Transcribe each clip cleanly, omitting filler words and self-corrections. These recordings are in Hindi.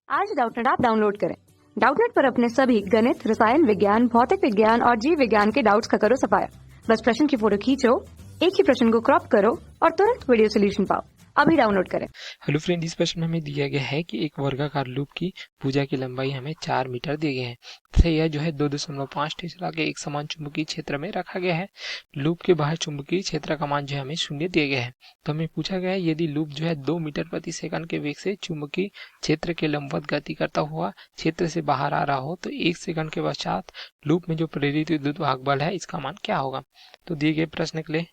आज डाउटनेट ऐप डाउनलोड करें। डाउटनेट पर अपने सभी गणित, रसायन विज्ञान, भौतिक विज्ञान और जीव विज्ञान के डाउट्स का करो सफाया। बस प्रश्न की फोटो खींचो, एक ही प्रश्न को क्रॉप करो और तुरंत वीडियो सोल्यूशन पाओ। अभी डाउनलोड करें। हेलो फ्रेंड, इस प्रश्न में हमें दिया गया है कि एक वर्गाकार लूप की भुजा की लंबाई हमें 4 मीटर दी गई है तथा यह जो है 2.5 टेस्ला के एक समान चुंबकीय क्षेत्र में रखा गया है। लूप के बाहर चुंबकीय क्षेत्र का मान जो है हमें 0 दिया गया है। तो हमें पूछा गया है यदि लूप जो है 2 मीटर प्रति सेकंड के वेग से चुंबकीय क्षेत्र के लंबवत गति करता हुआ क्षेत्र से बाहर आ रहा हो तो 1 सेकंड के पश्चात लूप में जो प्रेरित विद्युत वाहक बल है इसका मान क्या होगा। तो दिए गए प्रश्न के लिए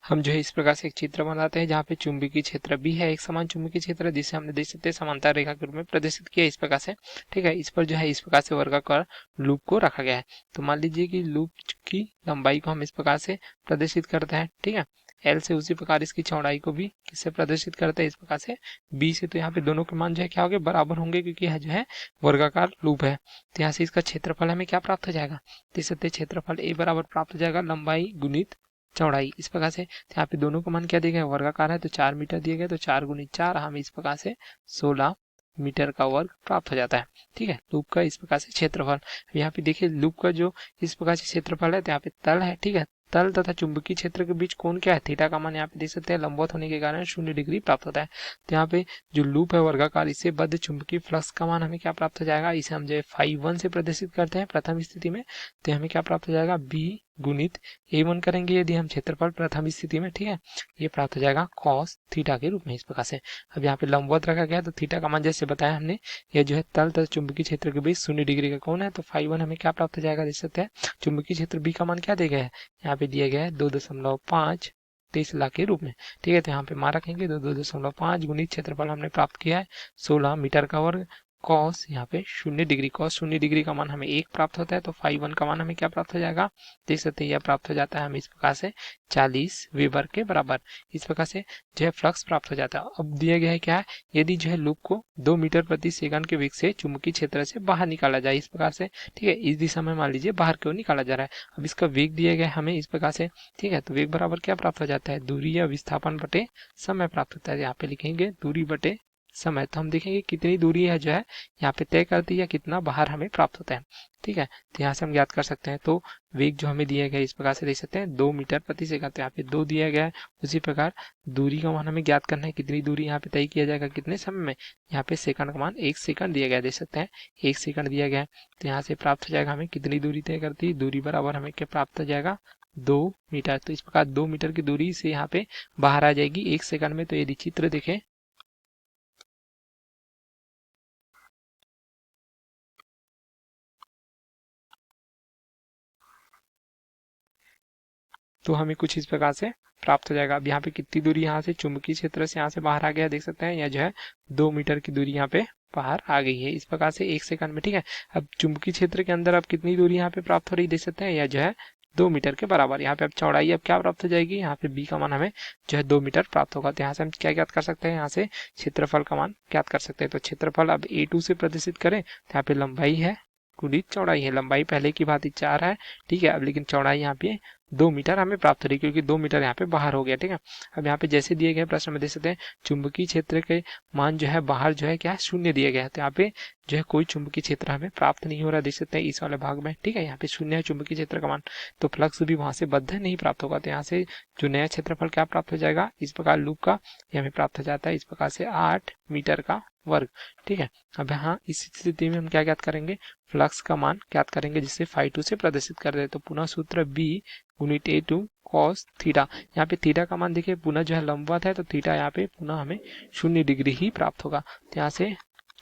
हम जो है इस प्रकार से एक चित्र बनाते हैं जहाँ पे चुंबकीय क्षेत्र भी है, एक समान चुंबकीय क्षेत्र जिसे हमने देख सकते हैं समांतर रेखा के रूप में प्रदर्शित किया इस प्रकार से। ठीक है, इस पर जो है इस प्रकार से वर्गाकार लूप को रखा गया है। तो मान लीजिए कि लूप की लंबाई को हम इस प्रकार से प्रदर्शित करते हैं। ठीक है, एल से उसी प्रकार इसकी चौड़ाई को भी किससे प्रदर्शित करते हैं इस प्रकार से बी से। तो यहाँ पे दोनों के मान जो है क्या होंगे, बराबर होंगे क्योंकि यह जो है वर्गाकार लूप है। तो यहाँ से इसका क्षेत्रफल हमें क्या प्राप्त हो जाएगा, देख सकते हैं क्षेत्रफल ए बराबर प्राप्त हो जाएगा लंबाई गुणित चौड़ाई इस प्रकार से। तो यहाँ पे दोनों का मान क्या दिया गया है, वर्गाकार है तो 4 मीटर दिया गया, तो 4 गुणित 4 हमें इस प्रकार से 16 मीटर का वर्ग प्राप्त हो जाता है। ठीक है, लूप का इस प्रकार से क्षेत्रफल। यहाँ पे देखिए लूप का जो इस प्रकार से क्षेत्रफल है तो यहाँ पे तल है। ठीक है, तल तथा चुंबकीय क्षेत्र के बीच कोण क्या है, थीटा का मान यहाँ पे देख सकते हैं लंबवत होने के कारण 0 डिग्री प्राप्त होता है। तो यहाँ पे जो लूप है वर्गाकार, इससे बद्ध चुंबकीय फ्लक्स का मान हमें क्या प्राप्त हो जाएगा, इसे हम जो है φ1 से प्रदर्शित करते हैं प्रथम स्थिति में। तो हमें क्या प्राप्त हो जाएगा, बी गुणित A1 करेंगे यदि हम क्षेत्रफल प्रथम स्थिति में। ठीक है, ये प्राप्त हो जाएगा कॉस थीटा के रूप में इस प्रकार से। अब यहाँ पे लंबवत रखा गया तो थीटा का मान जैसे बताया हमने, यह जो है तल तथा चुंबकीय क्षेत्र के बीच 0 डिग्री का कोण है। तो φ1 हमें क्या प्राप्त हो जाएगा, देख सकते हैं चुंबकीय क्षेत्र बी का मान क्या दिया गया है, यहाँ पे दिया गया है 2.5 टेस्ला के रूप में। ठीक है, तो यहाँ पे मान रखेंगे तो 2.5 गुणित क्षेत्रफल हमने प्राप्त किया है 16 मीटर का वर्ग कॉस यहाँ पे 0 डिग्री, कॉस 0 डिग्री का मान हमें 1 प्राप्त होता है। तो φ1 का मान हमें क्या प्राप्त हो जाएगा, देख सकते हैं यह प्राप्त हो जाता है हमें इस प्रकार से 40 वेबर के बराबर। इस प्रकार से जो है फ्लक्स प्राप्त हो जाता है। अब दिया गया है क्या है, यदि जो है लूप को 2 मीटर प्रति सेकंड के वेग से चुंबकीय क्षेत्र से बाहर निकाला जाए इस प्रकार से। ठीक है, इस दिशा में मान लीजिए बाहर की ओर निकाला जा रहा है। अब इसका वेग दिया गया है हमें इस प्रकार से। ठीक है, तो वेग बराबर क्या प्राप्त हो जाता है, दूरी या विस्थापन बटे समय प्राप्त होता है। यहाँ पे लिखेंगे दूरी बटे समय। तो हम देखेंगे कितनी दूरी है जो है यहाँ पे तय करती है या कितना बाहर हमें प्राप्त होता है। ठीक है, तो यहाँ से हम ज्ञात कर सकते हैं। तो वेग जो हमें दिया गया है इस प्रकार से देख सकते हैं 2 मीटर प्रति सेकंड। तो यहाँ पे 2 दिया गया है, उसी प्रकार दूरी का मान हमें ज्ञात करना है, कितनी दूरी यहाँ पे तय किया जाएगा कितने समय में। यहाँ पे सेकंड का मान 1 सेकंड दिया गया है, देख सकते हैं 1 सेकंड दिया गया है। तो यहाँ से प्राप्त हो जाएगा हमें कितनी दूरी तय करती है, दूरी बराबर हमें क्या प्राप्त हो जाएगा 2 मीटर। तो इस प्रकार 2 मीटर की दूरी से यहाँ पे बाहर आ जाएगी 1 सेकंड में। तो यदि चित्र देखें तो हमें कुछ इस प्रकार से प्राप्त हो जाएगा। अब यहाँ पे कितनी दूरी यहाँ से चुंबकीय क्षेत्र से यहाँ से बाहर आ गया, देख सकते हैं यह जो है 2 मीटर की दूरी यहाँ पे बाहर आ गई है इस प्रकार से 1 सेकंड में। ठीक है, अब चुंबकीय क्षेत्र के अंदर अब कितनी दूरी यहाँ पे प्राप्त हो रही है, देख सकते हैं यह जो है 2 मीटर के बराबर। यहाँ पे अब चौड़ाई अब क्या प्राप्त हो जाएगी, यहाँ पे बी का मान हमें जो है 2 मीटर प्राप्त होगा। तो यहाँ से हम क्या ज्ञात कर सकते हैं, यहाँ से क्षेत्रफल का मान ज्ञात कर सकते हैं। तो क्षेत्रफल अब A2 से प्रदर्शित करें तो यहाँ पे लंबाई है गुणित चौड़ाई है। लंबाई पहले की भांति 4 है। ठीक है, अब लेकिन चौड़ाई यहाँ पे 2 मीटर हमें प्राप्त हो रही है क्योंकि 2 मीटर यहाँ पे बाहर हो गया। ठीक है, अब यहाँ पे जैसे दिए गए प्रश्न में देख सकते हैं चुंबकीय क्षेत्र के मान जो है बाहर जो है क्या है 0 दिया गया है। तो यहाँ पे जो है कोई चुंबकीय क्षेत्र हमें प्राप्त नहीं हो रहा, देख सकते हैं इस वाले भाग में। ठीक है, यहाँ पे 0 है चुंबकीय क्षेत्र का मान, तो फ्लक्स भी वहां से बद्ध नहीं प्राप्त होगा। तो यहाँ से जो नया क्षेत्रफल क्या प्राप्त हो जाएगा इस प्रकार लूप का, ये हमें प्राप्त हो जाता है इस प्रकार से 8 मीटर का वर्ग। ठीक है, अब यहाँ इस स्थिति में हम क्या ज्ञात करेंगे, फ्लक्स का मान ज्ञात करेंगे जिससे φ2 से प्रदर्शित कर दे। तो पुनः सूत्र B गुणित A2 cos थीटा। यहाँ पे थीटा का मान देखिए पुनः जो है लंबवत है तो थीटा यहाँ पे पुनः हमें 0 डिग्री ही प्राप्त होगा। तो यहाँ से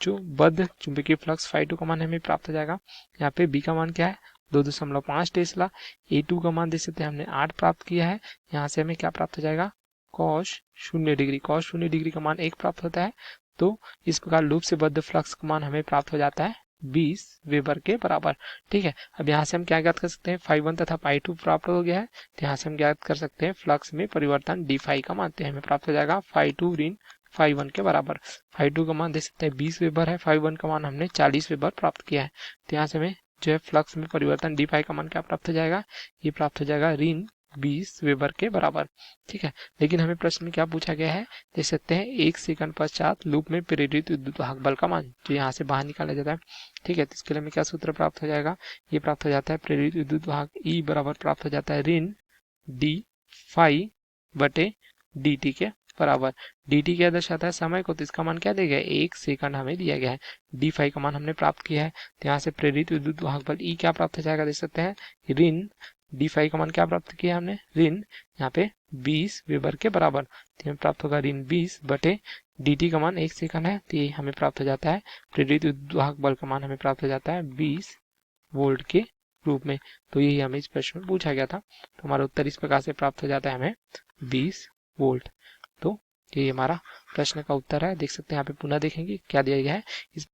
जो बद्ध चुंबकीय फ्लक्स φ2 का मान हमें प्राप्त हो जाएगा। यहाँ पे B का मान क्या है 2.5 टेस्ला। A2 का मान देख सकते हैं हमने 8 प्राप्त किया है। यहाँ से हमें क्या प्राप्त हो जाएगा cos 0 डिग्री, cos 0 डिग्री का मान 1 प्राप्त होता है। तो इस प्रकार लूप से बद्ध फ्लक्स का मान हमें प्राप्त हो जाता है 20 वेबर के बराबर। ठीक है, अब यहाँ से हम क्या ज्ञात कर सकते हैं, φ1 तथा φ2 प्राप्त हो गया है। तो यहाँ से हम ज्ञात कर सकते हैं फ्लक्स में परिवर्तन d फाई का मान। तो हमें प्राप्त हो जाएगा φ2 ऋण फाई 1 के बराबर। फाई 2 का मान देख सकते हैं 20 वेबर है, फाई 1 का मान हमने 40 वेबर प्राप्त किया है। तो यहाँ से हमें जो है फ्लक्स में परिवर्तन डी फाई का मान क्या प्राप्त हो जाएगा, ये प्राप्त हो जाएगा ऋण 20 वेबर के बराबर। ठीक है, लेकिन हमें प्रश्न में क्या पूछा गया है, देख सकते हैं 1 सेकंड पश्चात लूप में प्रेरित विद्युत वाहक बल का मान जो यहाँ से बाहर निकाला जाता है। ठीक है, तो इसके लिए हमें क्या सूत्र प्राप्त हो जाएगा, ये प्राप्त हो जाता है प्रेरित विद्युत वाहक ई बराबर प्राप्त हो जाता है ऋण डी फाई बटे डी टी के बराबर। डी टी क्या दर्शाता है, समय को, तो इसका मान क्या दिया गया है, 1 सेकंड हमें दिया गया है। डी फाई का मान हमने प्राप्त किया है, तो यहाँ से प्रेरित विद्युत वाहक बल ई क्या प्राप्त हो जाएगा, देख सकते हैं ऋण डी फाई का मान क्या प्राप्त किया हमने, ऋण यहाँ पे 20 वेबर के बराबर। तो हमें प्राप्त होगा ऋण 20 बटे डी टी का मान 1 सेकंड है, तो ये हमें प्राप्त हो जाता है प्रेरित विद्युत वाहक बल का मान हमें प्राप्त हो जाता है 20 वोल्ट के रूप में। तो यही हमें इस प्रश्न में पूछा गया था। तो हमारा उत्तर इस प्रकार से प्राप्त हो जाता है हमें 20 वोल्ट। तो ये हमारा प्रश्न का उत्तर है। देख सकते हैं यहाँ पे पुनः देखेंगे क्या दिया गया है इस,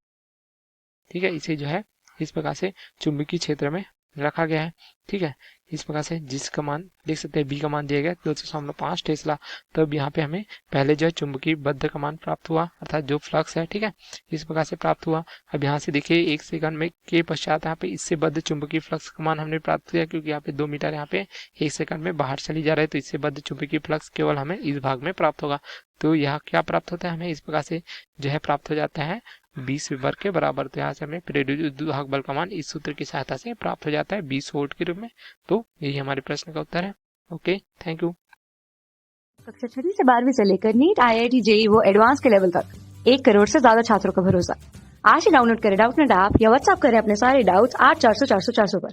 ठीक है, इसे जो है इस प्रकार से चुंबकीय क्षेत्र में रखा गया है। ठीक है, इस प्रकार से जिसका मान देख सकते हैं बी का मान दिया गया 2.5 टेस्ला। तो अब यहाँ पे हमें पहले जो है चुंबकीय बद्ध का मान प्राप्त हुआ, अर्थात जो फ्लक्स है, ठीक है, इस प्रकार से प्राप्त हुआ। अब यहाँ से देखिए 1 सेकंड में के पश्चात यहाँ पे इससे बद्ध चुंबकीय फ्लक्स का मान हमने प्राप्त किया, क्योंकि यहाँ पे 2 मीटर यहाँ पे 1 सेकंड में बाहर चली जा रहे हैं, तो इससे बद्ध चुंबकीय फ्लक्स केवल हमें इस भाग में प्राप्त होगा। तो यहाँ क्या प्राप्त होता है, हमें इस प्रकार से जो है प्राप्त हो जाता है 20 वेबर के बराबर। तो यहाँ से हमें प्रेरित विद्युत वाहक बल का मान इस सूत्र की सहायता से प्राप्त हो जाता है 20 वोल्ट के रूप में। तो यही हमारे प्रश्न का उत्तर है। Okay, thank you. कक्षा 6 से 12वीं से लेकर नीट, IIT, JEE वो एडवांस के लेवल तक 1 करोड़ से ज्यादा छात्रों का भरोसा। आज ही डाउनलोड करें डाउटनेट ऐप या व्हाट्सएप करें अपने सारे डाउट्स 8400 400 400 पर।